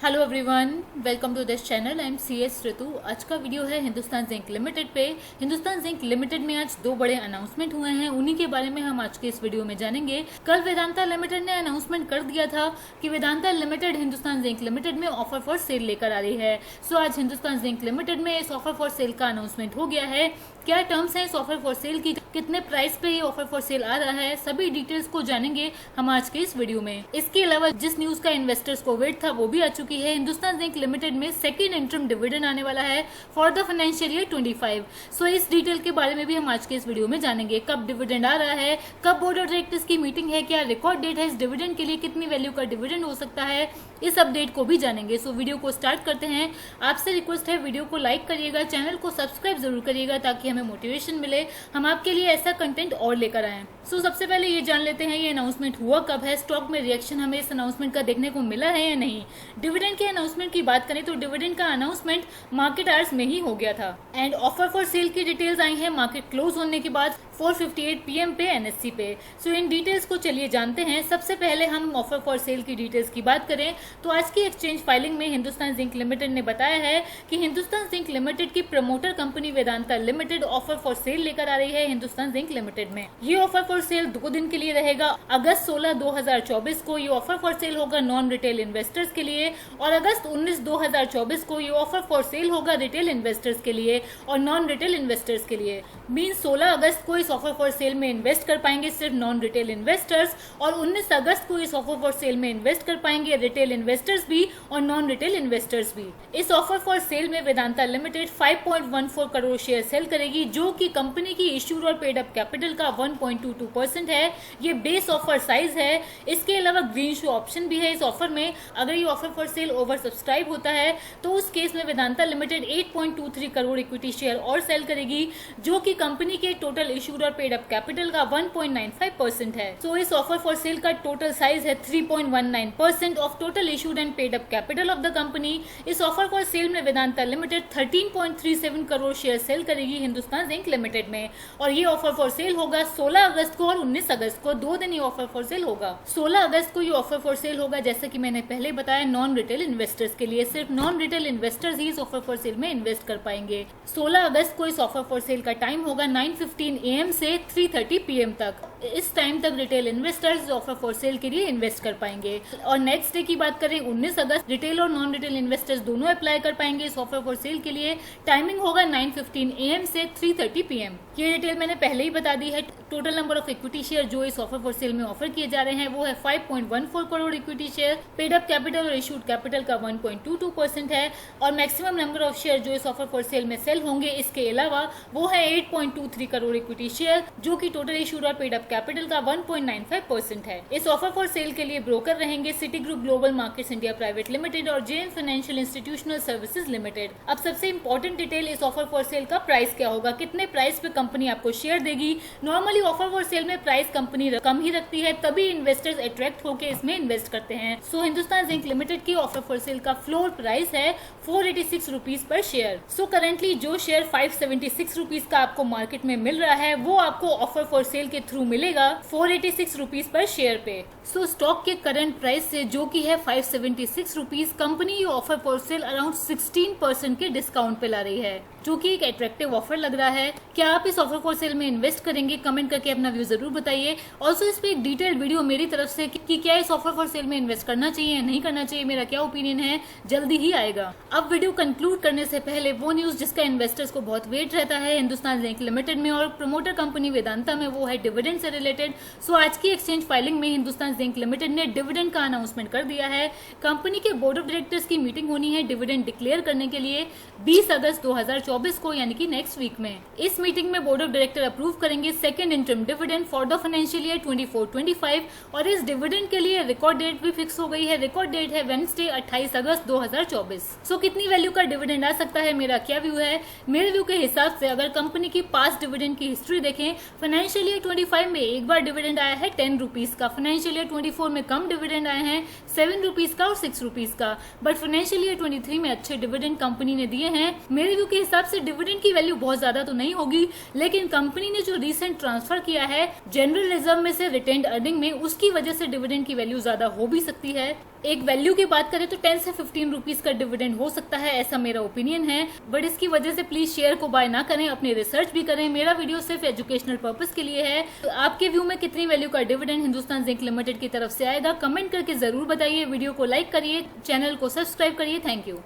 Hello everyone, welcome to this channel. I am CS Ritu. आज का video है Hindustan zinc limited पे। हिंदुस्तान जिंक लिमिटेड में आज दो बड़े अनाउंसमेंट हुए हैं, उन्हीं के बारे में हम आज के इस वीडियो में जानेंगे। कल वेदांता लिमिटेड ने अनाउंसमेंट कर दिया था कि Vedanta limited Hindustan zinc limited में ऑफर फॉर सेल लेकर आ रही है। सो आज हिंदुस्तान जिंक लिमिटेड में इस ऑफर फॉर सेल का अनाउंसमेंट हो गया है। क्या टर्म्स हैं इस ऑफर फॉर सेल की, कितने प्राइस पे ये ऑफर फॉर सेल आ रहा है, सभी डिटेल्स को जानेंगे हम आज के इस वीडियो में। इसके अलावा जिस न्यूज का इन्वेस्टर्स को वेट था वो भी आ चुकी है। हिंदुस्तान जिंक लिमिटेड में सेकेंड इंटरम डिविडेंड आने वाला है फॉर द फाइनेंशियल ईयर 25। सो इस डिटेल के बारे में भी हम आज के इस वीडियो में जानेंगे। कब डिविडेंड आ रहा है, कब बोर्ड ऑफ डायरेक्टर्स की मीटिंग है, क्या रिकॉर्ड डेट है इस डिविडेंड के लिए, कितनी वैल्यू का डिविडेंड हो सकता है, इस अपडेट को भी जानेंगे। सो वीडियो को स्टार्ट करते हैं। आपसे रिक्वेस्ट है वीडियो को लाइक करिएगा, चैनल को सब्सक्राइब जरूर करिएगा ताकि हमें मोटिवेशन मिले, हम आपके लिए ऐसा कंटेंट और लेकर आए। सो सबसे पहले ये जान लेते हैं ये अनाउंसमेंट हुआ कब है, स्टॉक में रिएक्शन हमें इस अनाउंसमेंट का देखने को मिला है या नहीं। डिविडेंड के अनाउंसमेंट की बात करें तो डिविडेंड का अनाउंसमेंट मार्केट आवर्स में ही हो गया था एंड ऑफर फॉर सेल की डिटेल्स आई है मार्केट क्लोज होने के बाद 4:58 PM पे NSE पे। सो इन डिटेल्स को चलिए जानते हैं। सबसे पहले हम ऑफर फॉर सेल की डिटेल्स की बात करें तो आज की एक्सचेंज फाइलिंग में हिंदुस्तान जिंक लिमिटेड ने बताया है कि हिंदुस्तान जिंक लिमिटेड की promoter company Vedanta limited offer for cell लेकर आ रही है हिंदुस्तान जिंक लिमिटेड में। ये ऑफर फॉर सेल 2 दिन के लिए रहेगा। अगस्त 16, 2024 को ये ऑफर फॉर सेल होगा नॉन रिटेल इन्वेस्टर्स के लिए और अगस्त 19, 2024 को ये ऑफर फॉर सेल होगा रिटेल इन्वेस्टर्स के लिए और नॉन रिटेल इन्वेस्टर्स के लिए। मीन 16 अगस्त को इस ऑफर फॉर सेल में इन्वेस्ट कर पाएंगे सिर्फ नॉन रिटेल इन्वेस्टर्स और 19 अगस्त को इस ऑफर फॉर सेल में इन्वेस्ट कर पाएंगे रिटेल इन्वेस्टर्स भी और नॉन रिटेल इन्वेस्टर्स भी। इस ऑफर फॉर सेल में Vedanta limited 5.14 crore share sale करेगी जो कि कंपनी की इश्यूड और पेड अप कैपिटल का 1.22% है। ये बेस ऑफर साइज है। इसके अलावा ग्रीन शू ऑप्शन भी है इस ऑफर में। अगर ये offer for sale oversubscribe होता है तो उस केस में Vedanta limited 8.23 crore equity share और सेल करेगी जो कि कंपनी के टोटल इश्यूड और पेड अप कैपिटल का 1.95% है। सो इस ऑफर फॉर सेल का टोटल साइज है 3.19% of total issued and paid up capital of the company. इस ऑफर फॉर सेल में Vedanta limited 13.37 crore share sale करेगी हिंदुस्तान जिंक लिमिटेड में और ये ऑफर फॉर सेल होगा 16 अगस्त को और 19 अगस्त को। 2 दिन ये ऑफर फॉर सेल होगा। 16 अगस्त को ये ऑफर फॉर सेल होगा जैसे कि मैंने पहले बताया नॉन रिटेल इन्वेस्टर्स के लिए। सिर्फ नॉन रिटेल इन्वेस्टर्स ही इस ऑफर फॉर सेल में इन्वेस्ट कर पाएंगे। 16 अगस्त को इस ऑफर फॉर सेल का टाइम होगा 9:15 AM से 3:30 PM तक। इस टाइम तक retail investors offer for cell के लिए इन्वेस्ट कर पाएंगे। और नेक्स्ट डे की बात करें 19 अगस्त, रिटेल और नॉन रिटेल इन्वेस्टर्स दोनों अप्लाई कर पाएंगे इस ऑफर फॉर सेल के लिए। टाइमिंग होगा 9:15 AM से 3:30 PM। ये डिटेल मैंने पहले ही बता दी है। Total number of equity share जो इस ऑफर फॉर सेल में ऑफर किए जा रहे हैं वो है 5.14 crore equity share. Paid up capital और इशूड कैपिटल का 1.22% है और मैक्सिमम नंबर ऑफ शेयर जो इस ऑफर फॉर सेल में सेल होंगे इसके अलावा वो है 8.23 करोड़ इक्विटी शेयर जो कि टोटल इशूड और पेड अप कैपिटल का 1.95% है। इस ऑफर फॉर सेल के लिए ब्रोकर रहेंगे city group global markets India private limited और JM financial institutional services limited. अब सबसे इंपॉर्टेंट डिटेल इस ऑफर फॉर सेल का प्राइस क्या होगा, कितने प्राइस पे कंपनी आपको शेयर देगी। नॉर्मली ऑफर फॉर सेल में प्राइस कंपनी कम ही रखती है तभी इन्वेस्टर्स अट्रैक्ट होकर इसमें इन्वेस्ट करते हैं। सो हिंदुस्तान जिंक लिमिटेड की ऑफर फॉर सेल का फ्लोर प्राइस है 486 rupees per share. So currently जो शेयर 576 रुपीज का आपको मार्केट में मिल रहा है वो आपको ऑफर फॉर सेल के थ्रू मिलेगा 486 रुपीज पर शेयर पे। सो स्टॉक के करंट प्राइस से जो कि है 576 रुपीज, कंपनी ये ऑफर फॉर सेल अराउंड 16% के डिस्काउंट पे ला रही है जो कि एक अट्रैक्टिव ऑफर लग रहा है। क्या आप इस ऑफर फॉर सेल में इन्वेस्ट करेंगे? कमेंट करके अपना व्यू जरूर बताइए। ऑल्सो इस पे एक डिटेल्ड वीडियो मेरी तरफ से कि क्या इस ऑफर फॉर सेल में इन्वेस्ट करना चाहिए या नहीं करना चाहिए, मेरा क्या ओपिनियन है, जल्दी ही आएगा। अब वीडियो कंक्लूड करने से पहले वो न्यूज जिसका इन्वेस्टर्स को बहुत वेट रहता है हिंदुस्तान जिंक लिमिटेड में और प्रमोटर कंपनी वेदांता में, वो है डिविडेंड से रिलेटेड। सो आज की एक्सचेंज फाइलिंग में हिंदुस्तान जिंक लिमिटेड ने डिविडेंड का अनाउंसमेंट कर दिया है। कंपनी के बोर्ड ऑफ डायरेक्टर्स की मीटिंग होनी है डिविडेंड डिक्लेयर करने के लिए 20 अगस्त 2024 को, यानी कि नेक्स्ट वीक में। इस मीटिंग में बोर्ड ऑफ डायरेक्टर अप्रूव करेंगे second interim dividend for the financial year 24-25 और इस डिविडेंड के लिए रिकॉर्ड डेट भी फिक्स हो गई है। रिकॉर्ड डेट है वेडनेसडे 28 अगस्त 2024। सो कितनी वैल्यू का डिविडेंड आ सकता है, मेरा क्या व्यू है? मेरे व्यू के हिसाब से अगर कंपनी की पास्ट डिविडेंड की हिस्ट्री देखें, फाइनेंशियल ईयर 25 में एक बार डिविडेंड आया है 10 रुपीज का। फाइनेंशियल ईयर 24 में कम डिविडेंड आए हैं 7 रुपीज का और 6 रुपीज का, बट फाइनेंशियल ईयर 23 में अच्छे डिविडेंड कंपनी ने दिए हैं। मेरे व्यू के हिसाब से डिविडेंड की वैल्यू बहुत ज्यादा तो नहीं होगी, लेकिन कंपनी ने जो रिसेंट ट्रांसफर किया है जनरल रिजर्व में से रिटेन्ड अर्निंग में, उसकी वजह से डिविडेंड की वैल्यू ज्यादा हो भी सकती है। एक वैल्यू की बात करें तो 10 से 15 रुपीज का डिविडेंड हो सकता है, ऐसा मेरा ओपिनियन है। बट इसकी वजह से प्लीज शेयर को बाय ना करें, अपनी रिसर्च भी करें। मेरा वीडियो सिर्फ एजुकेशनल पर्पस के लिए है। तो आपके व्यू में कितनी वैल्यू का डिविडेंड हिंदुस्तान जिंक लिमिटेड की तरफ से आएगा, कमेंट करके जरूर बताइए। वीडियो को लाइक करिए, चैनल को सब्सक्राइब करिए। Thank you.